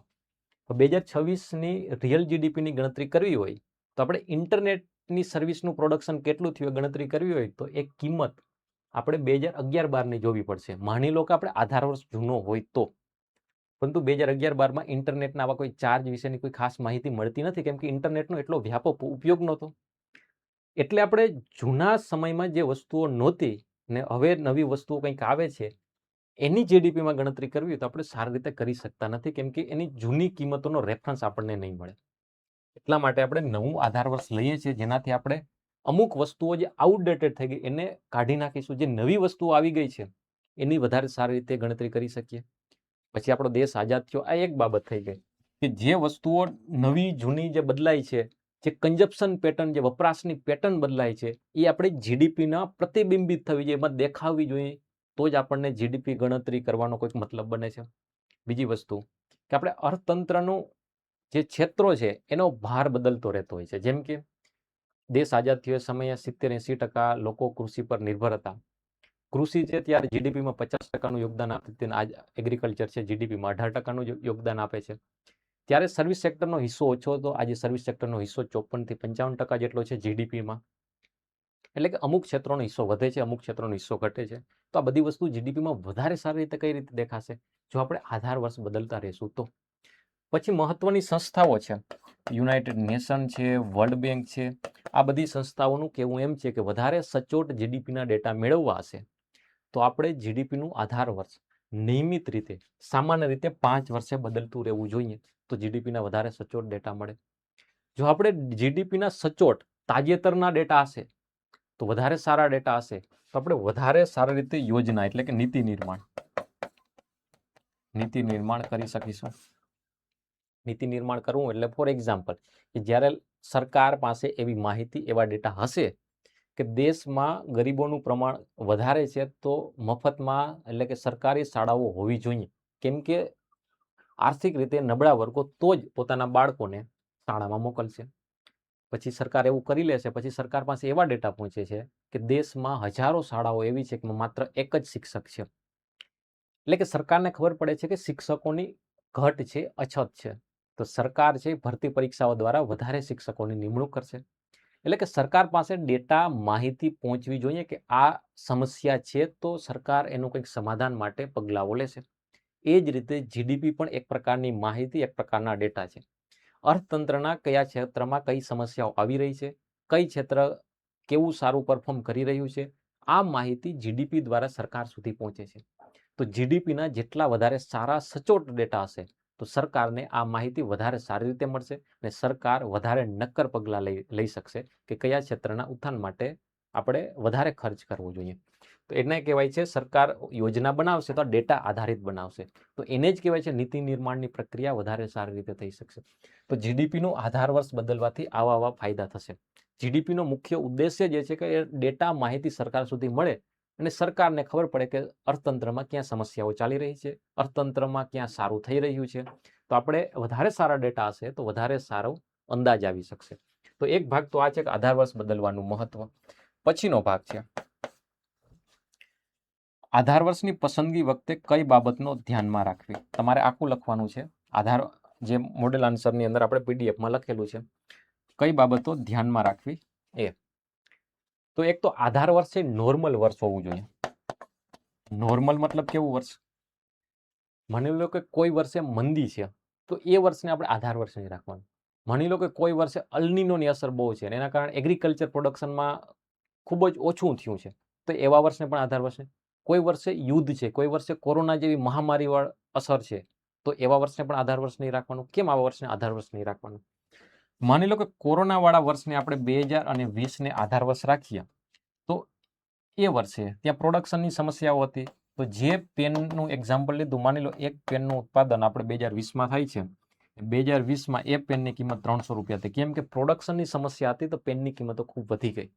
તો 2026ની રિયલ જીડીપીની ગણતરી કરવી હોય તો આપણે ઇન્ટરનેટની સર્વિસનું પ્રોડક્શન કેટલું થયું ગણતરી કરવી હોય તો એક કિંમત આપણે 2011-12ની જોવી પડશે. માની લો કે આપણે આધાર વર્ષ જૂનો હોય તો, પરંતુ 2011-12માં ઇન્ટરનેટના આવા કોઈ ચાર્જ વિશેની કોઈ ખાસ માહિતી મળતી નથી, કેમ કે ઇન્ટરનેટનો એટલો વ્યાપક ઉપયોગ નહોતો. એટલે આપણે જૂના સમયમાં જે વસ્તુઓ નહોતી ને હવે નવી વસ્તુઓ કંઈક આવે છે, એની જીડીપીમાં ગણતરી કરવી હોય તો આપણે સારી રીતે કરી શકતા નથી, કેમ કે એની જૂની કિંમતોનો રેફરન્સ આપણને નહીં મળે. એટલા માટે આપણે નવું આધાર વર્ષ લઈએ છીએ, જેનાથી આપણે અમુક વસ્તુઓ જે આઉટડેટેડ થઈ ગઈ એને કાઢી નાખીશું. જે નવી વસ્તુઓ આવી ગઈ છે એની વધારે સારી રીતે ગણતરી કરી શકીએ. પછી આપણો દેશ આઝાદ થયો, આ એક બાબત થઈ ગઈ કે જે વસ્તુઓ નવી જૂની જે બદલાય છે, જે કન્ઝપ્શન પેટર્ન, જે વપરાશની પેટર્ન બદલાય છે, એ આપણે જીડીપીના પ્રતિબિંબિત થવી જોઈએ, એમાં દેખાવી જોઈએ, તો જ આપણને જીડીપી ગણતરી કરવાનો કોઈક મતલબ બને છે. બીજી વસ્તુ કે આપણે અર્થતંત્રનું જે ક્ષેત્રો છે એનો ભાર બદલતો રહેતો હોય છે. જેમ કે દેશ આઝાદ થયો એ સમયે 70-80% લોકો કૃષિ પર નિર્ભર હતા. કૃષિ છે ત્યારે જીડીપીમાં 50%નું યોગદાન આપતી હતી, આજ એગ્રીકલ્ચર છે જીડીપીમાં 18%નું યોગદાન આપે છે. ત્યારે સર્વિસ સેક્ટરનો હિસ્સો ઓછો હતો, આજે સર્વિસ સેક્ટરનો હિસ્સો 54% જેટલો છે જીડીપીમાં. એટલે કે અમુક ક્ષેત્રોનો હિસ્સો વધે છે, અમુક ક્ષેત્રોનો હિસ્સો ઘટે છે. તો આ બધી વસ્તુ જીડીપીમાં વધારે સારી રીતે કઈ રીતે દેખાશે? જો આપણે આધાર વર્ષ બદલતા રહીશું તો. પછી મહત્વની સંસ્થાઓ છે, યુનાઇટેડ નેશન છે, વર્લ્ડ બેંક છે, આ બધી સંસ્થાઓનું કહેવું એમ છે કે વધારે સચોટ જીડીપીના ડેટા મેળવવા હશે તો આપણે જીડીપીનું આધાર વર્ષ નિયમિત રીતે, સામાન્ય રીતે 5 વર્ષે બદલતું રહેવું જોઈએ, તો જીડીપીના વધારે સચોટ ડેટા મળે. જો આપણે જીડીપીના સચોટ તાજેતરના ડેટા હશે તો વધારે સારા ડેટા હશે તો આપણે વધારે સારી રીતે યોજના એટલે કે નીતિ નિર્માણ કરી શકીશું. નીતિ નિર્માણ કરવું એટલે ફોર એક્ઝામ્પલ કે જ્યારે સરકાર પાસે એવી માહિતી, એવા ડેટા હશે કે દેશમાં ગરીબોનું પ્રમાણ વધારે છે તો મફતમાં એટલે કે સરકારી શાળાઓ હોવી જોઈએ. કેમ કે આર્થિક રીતે નબળા વર્ગો તો જ પોતાના બાળકોને શાળામાં મોકલશે. પછી સરકાર એવું કરી લેશે, પછી સરકાર પાસે એવા ડેટા પહોંચે છે કે દેશમાં હજારો શાળાઓ એવી છે કે માત્ર એક જ શિક્ષક છે. એટલે કે સરકારને ખબર પડે છે કે શિક્ષકોની ઘટ છે, અછત છે, તો સરકાર છે ભરતી પરીક્ષાઓ દ્વારા વધારે શિક્ષકોની નિમણૂક કરશે. એટલે કે સરકાર પાસે ડેટા, માહિતી પહોંચવી જોઈએ કે આ સમસ્યા છે તો સરકાર એનું કંઈક સમાધાન માટે પગલાઓ લેશે. એ જ રીતે જીડીપી પણ એક પ્રકારની માહિતી, એક પ્રકારના ડેટા છે. અર્થતંત્રના કયા ક્ષેત્રમાં કઈ સમસ્યાઓ આવી રહી છે, કઈ ક્ષેત્ર કેવું સારું પરફોર્મ કરી રહ્યું છે, આ માહિતી જીડીપી દ્વારા સરકાર સુધી પહોંચે છે. તો જીડીપીના જેટલા વધારે સારા સચોટ ડેટા હશે તો સરકારને આ માહિતી વધારે સારી રીતે મળશે અને સરકાર વધારે નક્કર પગલાં લઈ શકશે કે કયા ક્ષેત્રના ઉત્થાન માટે આપણે વધારે ખર્ચ કરવો જોઈએ. તો એને કહેવાય છે સરકાર યોજના બનાવશે તો ડેટા આધારિત બનાવશે, તો એને જ કહેવાય છે નીતિ નિર્માણની પ્રક્રિયા વધારે સારી રીતે થઈ શકશે. તો જીડીપીનું આધાર વર્ષ બદલવાથી આવા ફાયદા થશે. જીડીપીનો મુખ્ય ઉદ્દેશ્ય જે છે કે એ ડેટા, માહિતી સરકાર સુધી મળે અને સરકારને ખબર પડે કે અર્થતંત્રમાં ક્યાં સમસ્યાઓ ચાલી રહી છે, અર્થતંત્રમાં ક્યાં સારું થઈ રહ્યું છે. તો આપણે વધારે સારા ડેટા હશે તો વધારે સારો અંદાજ આવી શકશે. તો એક ભાગ તો આ છે કે આધાર વર્ષ બદલવાનું મહત્વ. પછીનો ભાગ છે આધાર વર્ષની પસંદગી વખતે કઈ બાબતનો ધ્યાનમાં રાખવી. તમારે આખું લખવાનું છે. આધાર જે મોડેલ આન્સરની અંદર આપણે પીડીએફમાં લખેલું છે, કઈ બાબતો ધ્યાનમાં રાખવી એ. તો એક તો આધાર વર્ષ છે નોર્મલ વર્ષ હોવું જોઈએ. નોર્મલ મતલબ કેવું વર્ષ? માની લો કે કોઈ વર્ષે મંદી છે તો એ વર્ષને આપણે આધાર વર્ષ નહીં રાખવાનું. માની લો કે કોઈ વર્ષે અલ્નીનોની અસર બહુ છે અને એના કારણે એગ્રીકલ્ચર પ્રોડક્શનમાં ખૂબ જ ઓછું થયું છે તો એવા વર્ષને પણ આધાર વર્ષ. કોઈ વર્ષે યુદ્ધ છે, કોઈ વર્ષે કોરોના જેવી મહામારીવાળી અસર છે તો એવા વર્ષને પણ આધાર વર્ષ નહીં રાખવાનું. કેમ આવા વર્ષને આધાર વર્ષ નહીં રાખવાનું? માની લો કે કોરોનાવાળા વર્ષને આપણે 2020ને આધાર વર્ષ રાખીએ તો એ વર્ષે ત્યાં પ્રોડક્શનની સમસ્યાઓ હતી. તો જે પેનનું એક્ઝામ્પલ લીધું, માની લો એક પેનનું ઉત્પાદન આપણે 2020માં થાય છે, 2020માં એ પેનની કિંમત 300 રૂપિયા હતી. કેમ કે પ્રોડક્શનની સમસ્યા હતી તો પેનની કિંમતો ખૂબ વધી ગઈ.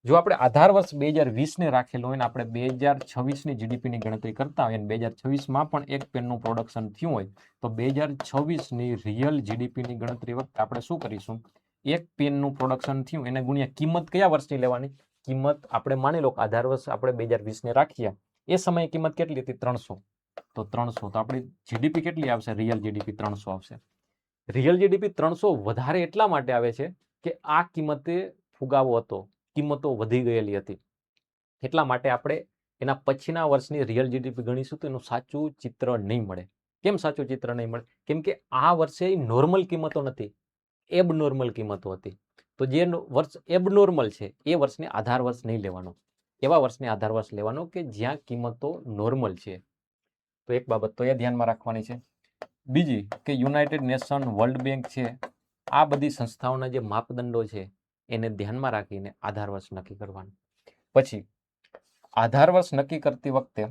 જો આપણે આધાર વર્ષ 2020ને રાખેલું હોય ને આપણે 2026ની જીડીપીની ગણતરી કરતા હોય અને 2026માં પણ એક પેનનું પ્રોડક્શન થયું હોય તો 2026ની રિયલ જીડીપીની ગણતરી વખતે આપણે શું કરીશું? એક પેનનું પ્રોડક્શન થયું એને ગુણ્યા કિંમત કયા વર્ષની લેવાની? કિંમત આપણે માની લો આધાર વર્ષ આપણે 2020ને રાખીએ, એ સમયે કિંમત કેટલી હતી? 300. તો 300 તો આપણી જીડીપી કેટલી આવશે? રિયલ જીડીપી 300 આવશે. રિયલ જીડીપી 300 વધારે એટલા માટે આવે છે કે આ કિંમતે ફુગાવો હતો, કિંમતો વધી ગયેલી હતી. એટલા માટે આપણે એના પછીના વર્ષની રિયલ જીડીપી ગણીશું તો એનું સાચું ચિત્ર નહીં મળે. કેમ સાચું ચિત્ર નહીં મળે? કેમ કે આ વર્ષે નોર્મલ કિંમતો નથી, એબનોર્મલ કિંમતો હતી. તો જે વર્ષ એબનોર્મલ છે એ વર્ષને આધાર વર્ષ નહીં લેવાનો, એવા વર્ષને આધાર વર્ષ લેવાનો કે જ્યાં કિંમતો નોર્મલ છે. તો એક બાબત તો એ ધ્યાનમાં રાખવાની છે. બીજી કે યુનાઇટેડ નેશન, વર્લ્ડ બેંક છે, આ બધી સંસ્થાઓના જે માપદંડો છે એને ધ્યાનમાં રાખીને આધાર વર્ષ નક્કી કરવાનું. પછી આધાર વર્ષ નક્કી કરતી વખતે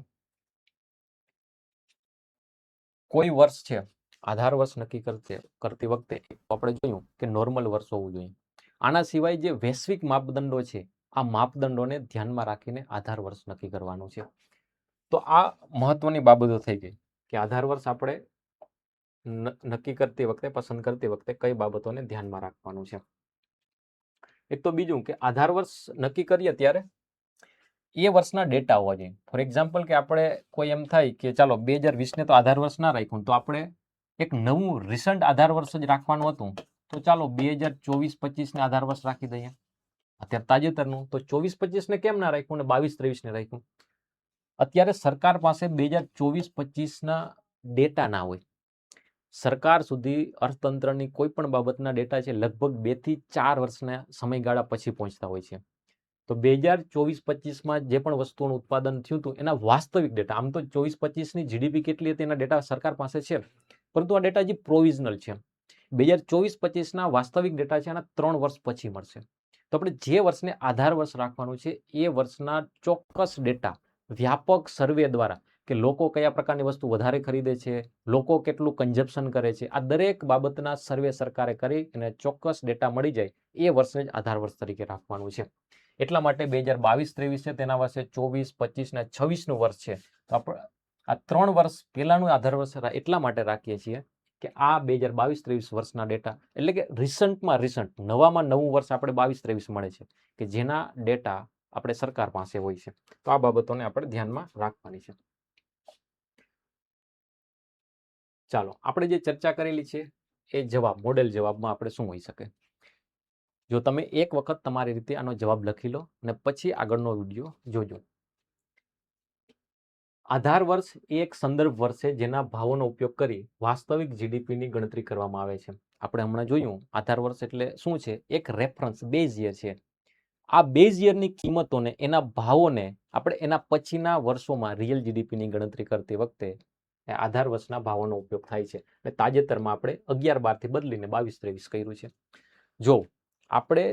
કોઈ વર્ષ છે, આધાર વર્ષ નક્કી કરતી વખતે આપણે જોયું કે નોર્મલ વર્ષ હોવું જોઈએ. આના સિવાય જે વૈશ્વિક માપદંડો છે આ માપદંડોને ધ્યાનમાં રાખીને આધાર વર્ષ નક્કી કરવાનું છે. તો આ મહત્વની બાબતો થઈ ગઈ કે આધાર વર્ષ આપણે નક્કી કરતી વખતે, પસંદ કરતી વખતે કઈ બાબતોને ધ્યાનમાં રાખવાનું છે. એક તો બીજું કે આધાર વર્ષ નક્કી કરીએ ત્યારે એ વર્ષના ડેટા હોવા જોઈએ. ફોર એક્ઝામ્પલ કે આપણે કોઈ એમ થાય કે ચાલો 2020ને તો આધાર વર્ષ ના રાખ્યું, તો આપણે એક નવું રિસન્ટ આધાર વર્ષ જ રાખવાનું હતું, તો ચાલો 2024-25 ને આધાર વર્ષ રાખી દઈએ. અત્યારે તાજેતરનું તો 24-25 ને કેમ ના રાખ્યું ને 22-23 ને રાખ્યું? અત્યારે સરકાર પાસે 2024-25 ના ડેટા ના હોય. સરકાર સુધી અર્થતંત્રની કોઈ પણ બાબતના ડેટા છે લગભગ 2 થી 4 વર્ષના સમયગાળા પછી પહોંચતા હોય છે. તો 2024-25માં જે પણ વસ્તુઓનું ઉત્પાદન થયું હતું એના વાસ્તવિક ડેટા, આમ તો 24-25ની જીડીપી કેટલી હતી એના ડેટા સરકાર પાસે છે, પરંતુ આ ડેટા હજી પ્રોવિઝનલ છે. 2024-25ના વાસ્તવિક ડેટા છે એના 3 વર્ષ પછી મળશે. તો આપણે જે વર્ષને આધાર વર્ષ રાખવાનું છે એ વર્ષના ચોક્કસ ડેટા વ્યાપક સર્વે દ્વારા, કે લોકો કયા પ્રકારની વસ્તુ વધારે ખરીદે છે, લોકો કેટલું કન્ઝપ્શન કરે છે, આ દરેક બાબતના સર્વે સરકારે કરી અને ચોક્કસ ડેટા મળી જાય એ વર્ષને જ આધાર વર્ષ તરીકે રાખવાનું છે. એટલા માટે 2022-23 છે તેના વર્ષે 24-25 ને 26નું વર્ષ છે. તો આપણે આ 3 વર્ષ પહેલાનું આધાર વર્ષ એટલા માટે રાખીએ છીએ કે આ 2022-23 વર્ષના ડેટા, એટલે કે રિસન્ટમાં રિસન્ટ, નવામાં નવું વર્ષ આપણે 22-23 મળે છે કે જેના ડેટા આપણે સરકાર પાસે હોય છે. તો આ બાબતોને આપણે ધ્યાનમાં રાખવાની છે. ચાલો આપણે જે ચર્ચા કરેલી છે એ જવાબ, મોડેલ જવાબમાં આપણે શું હોઈ શકે. જો તમે એક વખત તમારી રીતે આનો જવાબ લખી લો અને પછી આગળનો વિડીયો જોજો. આધાર વર્ષ એ એક સંદર્ભ વર્ષ છે જેના ભાવોનો ઉપયોગ કરી વાસ્તવિક જીડીપીની ગણતરી કરવામાં આવે છે. આપણે હમણાં જોયું આધાર વર્ષ એટલે શું છે, એક રેફરન્સ બેઝ યર છે. આ બેઝ યરની કિંમતોને, એના ભાવોને આપણે એના પછીના વર્ષોમાં રિયલ જીડીપીની ગણતરી કરતી વખતે આધાર વર્ષના ભાવોનો ઉપયોગ થાય છે. અને તાજેતરમાં આપણે 11-12 થી બદલીને 22-23 કર્યું છે. જો આપણે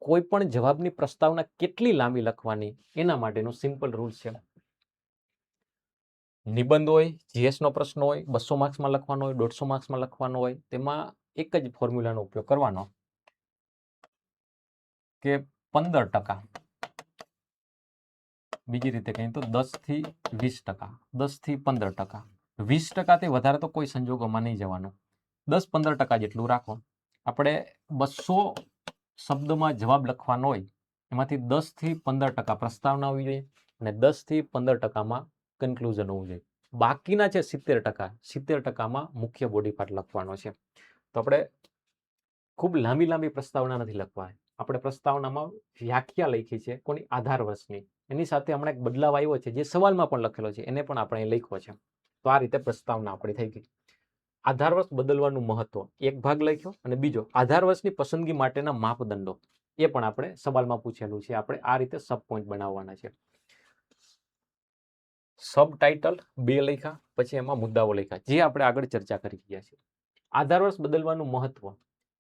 કોઈ પણ જવાબની પ્રસ્તાવના કેટલી લાંબી લખવાની એના માટેનો સિમ્પલ રૂલ છે. નિબંધ હોય, જીએસનો પ્રશ્ન હોય, 200 માર્ક્સમાં લખવાનો હોય, 150 માર્ક્સમાં લખવાનો હોય, તેમાં એક જ ફોર્મ્યુલાનો ઉપયોગ કરવાનો કે 15%, બીજી રીતે કહીએ તો 10 થી 20%, 10 થી 15%, 20%થી વધારે તો કોઈ સંજોગોમાં નહીં જવાનું, 10-15% જેટલું રાખો. આપણે 200 શબ્દમાં જવાબ લખવાનો હોય, એમાંથી 10 થી 15% પ્રસ્તાવના હોવી જોઈએ અને 10 થી 15%માં કન્ક્લુઝન હોવું જોઈએ. બાકીના છે 70%માં મુખ્ય બોડી પાર્ટ લખવાનો છે. તો આપણે ખૂબ લાંબી પ્રસ્તાવના નથી લખવા. આપણે પ્રસ્તાવનામાં વ્યાખ્યા લખી છે કોની, આધાર વર્ષની. એની સાથે હમણાં એક બદલાવ આવ્યો છે જે સવાલમાં પણ લખેલો છે, એને પણ આપણે લખ્યો છે. તો આ રીતે પ્રસ્તાવના આપણી થઈ ગઈ. આધાર વર્ષ બદલવાનું મહત્વ એક ભાગ લખ્યો, અને બીજો આધાર વર્ષની પસંદગી માટેના માપદંડો, એ પણ આપણે સવાલમાં પૂછેલું છે. આપણે આ રીતે સબ પોઈન્ટ બનાવવાના છે. સબ ટાઇટલ 2 લખ્યા, પછી એમાં મુદ્દાઓ લખ્યા જે આપણે આગળ ચર્ચા કરી ગયા છે. આધાર વર્ષ બદલવાનું મહત્વ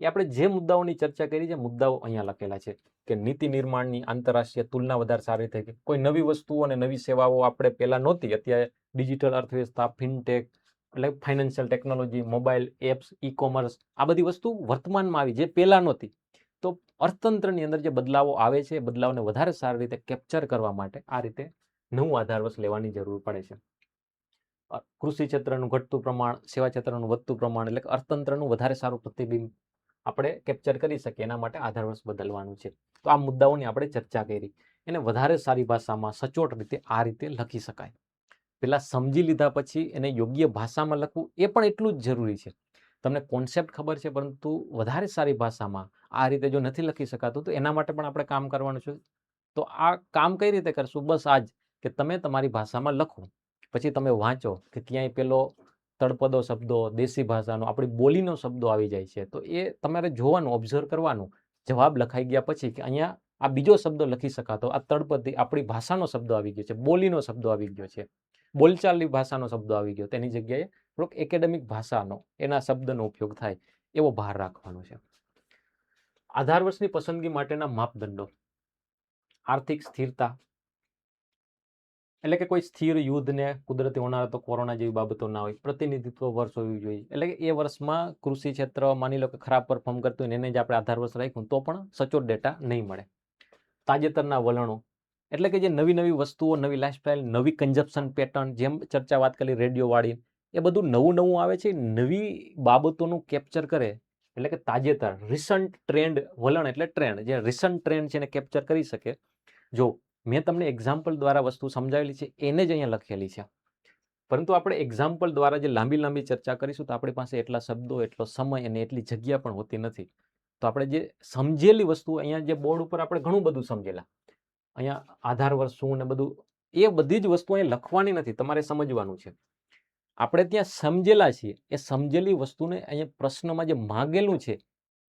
એ આપણે જે મુદ્દાઓની ચર્ચા કરી છે, મુદ્દાઓ અહીંયા લખેલા છે કે નીતિ નિર્માણની આંતરરાષ્ટ્રીય તુલના વધારે સારી થઈ ગઈ, કોઈ નવી વસ્તુઓ અને નવી સેવાઓ આપણે પહેલા નહોતી, અત્યારે ડિજિટલ અર્થવ્યવસ્થા, ફિનટેક એટલે financial technology, mobile apps, e commerce, આ બધી વસ્તુ વર્તમાનમાં આવી જે પહેલા નહોતી. તો અર્થતંત્રની અંદર જે બદલાવો આવે છે, બદલાવને વધારે સારી રીતે કેપ્ચર કરવા માટે આ રીતે નવું આધાર વર્ષ લેવાની જરૂર પડે છે. કૃષિ ક્ષેત્રનું ઘટતું પ્રમાણ, સેવા ક્ષેત્રનું વધતું પ્રમાણ, એટલે કે અર્થતંત્રનું વધારે સારું પ્રતિબિંબ આપણે કેપ્ચર કરી શકીએ એના માટે આધાર વર્ષ બદલવાનું છે. તો આ મુદ્દાઓની આપણે ચર્ચા કરી. એને વધારે સારી ભાષામાં સચોટ રીતે આ રીતે લખી શકાય. પેલા સમજી લીધા પછી એને યોગ્ય ભાષામાં લખવું એ પણ એટલું જ જરૂરી છે. તમને કોન્સેપ્ટ ખબર છે, પરંતુ વધારે સારી ભાષામાં આ રીતે જો નથી લખી શકાતું તો એના માટે પણ આપણે કામ કરવાનું છે. તો આ કામ કઈ રીતે કરશું? બસ આજ કે તમે તમારી ભાષામાં લખો, પછી તમે વાંચો કે ક્યાંય પેલો તળપદો શબ્દો, દેશી ભાષાનો, આપણી બોલીનો શબ્દો આવી જાય છે, તો એ તમારે જોવાનું, ઓબ્ઝર્વ કરવાનું. જવાબ લખાઈ ગયા પછી કે અહીંયા આ બીજો શબ્દ લખી શકાતો, આ તળપદી આપણી ભાષાનો શબ્દ આવી ગયો છે, બોલીનો શબ્દ આવી ગયો છે, બોલચાલની ભાષાનો શબ્દ આવી ગયો, તેની જગ્યાએ થોડોક એકેડેમિક ભાષાનો, એના શબ્દનો ઉપયોગ થાય એવો ભાર રાખવાનો છે. આધાર વર્ષની પસંદગી માટેના માપદંડો: આર્થિક સ્થિરતા, એટલે કે કોઈ સ્થિર યુદ્ધ ને કુદરતી હોનારતો, કોરોના જેવી બાબતો ના હોય. પ્રતિનિધિત્વ વર્ષ હોવી જોઈએ, એટલે કે એ વર્ષમાં કૃષિ ક્ષેત્ર માની લો કે ખરાબ પરફોર્મ કરતું હોય એને જ આપણે આધાર વર્ષ રાખ્યું તો પણ સચોટ ડેટા નહીં મળે. તાજેતરના વલણો, એટલે કે જે નવી વસ્તુઓ, નવી લાઇફસ્ટાઇલ, નવી કન્ઝપ્શન પેટર્ન, જેમ ચર્ચા વાત કરી રેડિયો વાળી, એ બધું નવું નવું આવે છે, નવી બાબતોનું કેપ્ચર કરે, એટલે કે તાજેતર રિસન્ટ ટ્રેન્ડ, વલણ એટલે ટ્રેન્ડ, જે રિસન્ટ ટ્રેન્ડ છે એને કેપ્ચર કરી શકે. જો મેં તમને એક્ઝામ્પલ દ્વારા વસ્તુ સમજાવેલી છે એને જ અહીંયા લખેલી છે, પરંતુ આપણે એક્ઝામ્પલ દ્વારા જે લાંબી લાંબી ચર્ચા કરીશું તો આપણી પાસે એટલા શબ્દો, એટલો સમય અને એટલી જગ્યા પણ હોતી નથી. તો આપણે જે સમજેલી વસ્તુ, અહીંયા જે બોર્ડ ઉપર આપણે ઘણું બધું સમજેલા, અહીંયા આધાર વર્ષ શું ને બધું, એ બધી જ વસ્તુ અહીંયા લખવાની નથી, તમારે સમજવાનું છે. આપણે ત્યાં સમજેલા છીએ, એ સમજેલી વસ્તુને અહીંયા પ્રશ્નમાં જે માંગેલું છે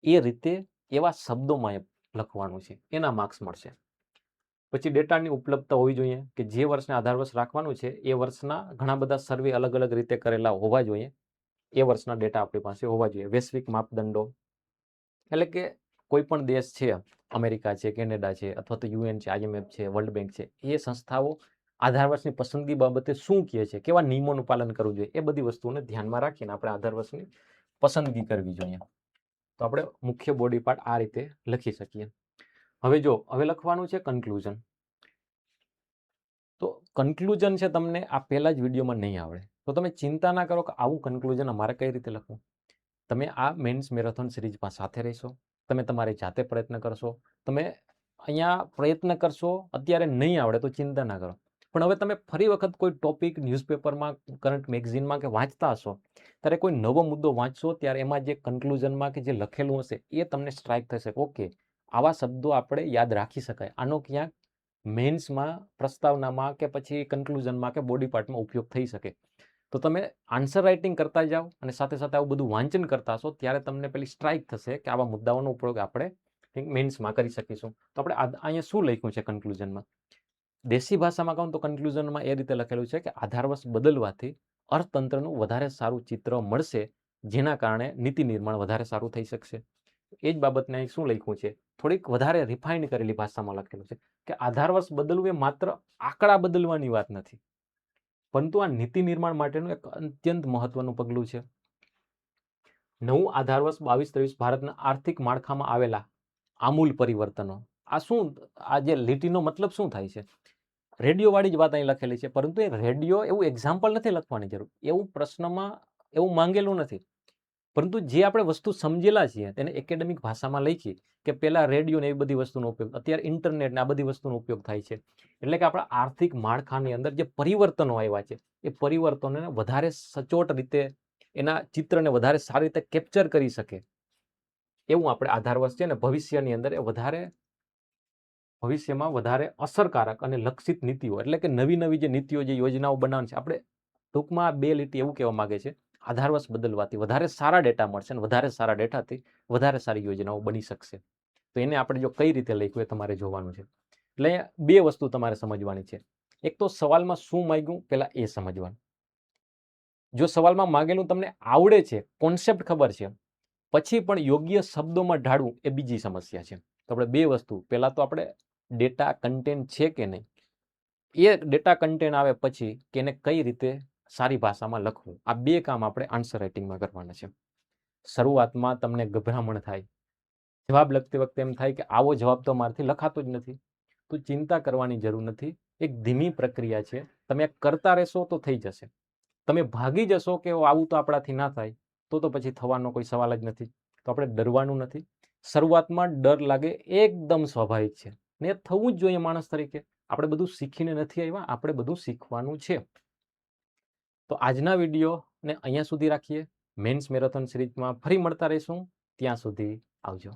એ રીતે એવા શબ્દોમાં લખવાનું છે, એના માર્ક્સ મળશે. પછી ડેટાની ઉપલબ્ધતા હોવી જોઈએ, કે જે વર્ષને આધાર વર્ષ રાખવાનું છે એ વર્ષના ઘણા બધા સર્વે અલગ અલગ રીતે કરેલા હોવા જોઈએ, એ વર્ષના ડેટા આપણી પાસે હોવા જોઈએ. વૈશ્વિક માપદંડો, એટલે કે કોઈ પણ દેશ છે, અમેરિકા છે, કેનેડા છે, અથવા તો યુએન છે, IMF છે, વર્લ્ડ બેંક છે, એ સંસ્થાઓ આધાર વર્ષની પસંદગી બાબતે શું કહે છે, કેવા નિયમોનું પાલન કરવું જોઈએ, એ બધી વસ્તુઓને ધ્યાનમાં રાખીને આપણે આધાર વર્ષની પસંદગી કરવી જોઈએ. તો આપણે મુખ્ય બોડી પાર્ટ આ રીતે લખી શકીએ. હવે જો હવે લખવાનું છે કન્ક્લુઝન. તો કન્ક્લુઝન છે તમને આ પહેલા જ વિડીયોમાં નહીં આવડે, તો તમે ચિંતા ના કરો કે આવું કન્ક્લુઝન અમારે કઈ રીતે લખવું. તમે આ મેન્સ મેરેથોન સિરીઝમાં સાથે રહેશો, તમે તમારી જાતે પ્રયત્ન કરશો, તમે અહીંયા પ્રયત્ન કરશો, અત્યારે નહીં આવડે તો ચિંતા ના કરો, પણ હવે તમે ફરી વખત કોઈ ટોપિક ન્યૂઝપેપરમાં, કરંટ મેગઝીનમાં કે વાંચતા હશો, ત્યારે કોઈ નવો મુદ્દો વાંચશો ત્યારે એમાં જે કન્ક્લુઝનમાં કે જે લખેલું હશે એ તમને સ્ટ્રાઇક થશે, ઓકે આવા શબ્દો આપણે યાદ રાખી શકાય, આનો ક્યાંક મેન્સમાં, પ્રસ્તાવનામાં કે પછી કન્ક્લુઝનમાં કે બોડી પાર્ટમાં ઉપયોગ થઈ શકે. તો તમે આન્સર રાઇટિંગ કરતા જાઓ અને સાથે સાથે આવું બધું વાંચન કરતા હશો ત્યારે તમને પેલી સ્ટ્રાઇક થશે કે આવા મુદ્દાઓનો ઉપયોગ આપણે મેન્સમાં કરી શકીશું. તો આપણે અહીંયા શું લખ્યું છે કન્ક્લુઝનમાં? દેશી ભાષામાં કહું તો કન્ક્લુઝનમાં એ રીતે લખેલું છે કે આધાર વર્ષ બદલવાથી અર્થતંત્રનું વધારે સારું ચિત્ર મળશે, જેના કારણે નીતિ નિર્માણ વધારે સારું થઈ શકશે. એ જ બાબતને અહીં શું લખ્યું છે, થોડીક વધારે રિફાઇન કરેલી ભાષામાં લખેલું છે કે આધાર વર્ષ બદલવું એ માત્ર આંકડા બદલવાની વાત નથી, પરંતુ આ નીતિ નિર્માણ માટેનું એક અત્યંત મહત્વનું પગલું છે. નવું આધાર વર્ષ 22-23 ભારતના આર્થિક માળખામાં આવેલા આમૂલ પરિવર્તનો. આ શું, આ જે લીટીનો મતલબ શું થાય છે? રેડિયો વાળી જ વાત અહીં લખેલી છે, પરંતુ એ રેડિયો એવું એક્ઝામ્પલ નથી લખવાની જરૂર, એવું પ્રશ્નમાં એવું માંગેલું નથી, પરંતુ જે આપણે વસ્તુ સમજેલા છીએ તેને એકેડેમિક ભાષામાં લખી કે પહેલા રેડિયો ને એવી બધી વસ્તુનો ઉપયોગ, અત્યારે ઇન્ટરનેટ ને આ બધી વસ્તુનો ઉપયોગ થાય છે, એટલે કે આપણા આર્થિક માળખાની અંદર જે પરિવર્તનો આવ્યા છે એ પરિવર્તનોને વધારે સચોટ રીતે, એના ચિત્રને વધારે સારી રીતે કેપ્ચર કરી શકે એવું આપણે આધાર વર્ષ છે ને ભવિષ્યની અંદર એ વધારે, ભવિષ્યમાં વધારે અસરકારક અને લક્ષિત નીતિઓ, એટલે કે નવી નવી જે નીતિઓ, જે યોજનાઓ બનાવવાની છે, આપણે ટૂંકમાં 2 લીટી એવું કહેવા માંગે છે, આધાર વર્ષ બદલવાથી વધારે સારા ડેટા મળશે અને વધારે સારા ડેટાથી વધારે સારી યોજનાઓ બની શકશે. તો એને આપણે જો કઈ રીતે લખ્યું એ તમારે જોવાનું છે. એટલે બે વસ્તુ તમારે સમજવાની છે. એક તો સવાલમાં શું માંગ્યું પહેલા એ સમજવાનું. જો સવાલમાં માંગેલું તમને આવડે છે, કોન્સેપ્ટ ખબર છે, પછી પણ યોગ્ય શબ્દોમાં ઢાળવું એ બીજી સમસ્યા છે. તો આપણે બે વસ્તુ, પહેલા તો આપણે ડેટા કન્ટેન્ટ છે કે નહીં, એ ડેટા કન્ટેન્ટ આવે પછી કે એને કઈ રીતે સારી ભાષામાં લખવું, આ બે કામ આપણે આન્સર રાઇટિંગમાં કરવાના છે. શરૂઆતમાં તમને ગભરામણ થાય, જવાબ લખતી વખતે એમ થાય કે આવો જવાબ તો મારાથી લખાતો જ નથી, તો ચિંતા કરવાની જરૂર નથી. એક ધીમી પ્રક્રિયા છે, તમે કરતા રહેશો તો થઈ જશે. તમે ભાગી જશો કે આવું તો આપણાથી ના થાય, તો પછી થવાનો કોઈ સવાલ જ નથી. તો આપણે ડરવાનું નથી. શરૂઆતમાં ડર લાગે એકદમ સ્વાભાવિક છે ને એ થવું જ જોઈએ. માણસ તરીકે આપણે બધું શીખીને નથી આવ્યા, આપણે બધું શીખવાનું છે. તો આજના વિડીયોને અહીંયા સુધી રાખીએ. મેન્સ મેરેથોન સિરીઝમાં ફરી મળતા રહીશું. ત્યાં સુધી આવજો.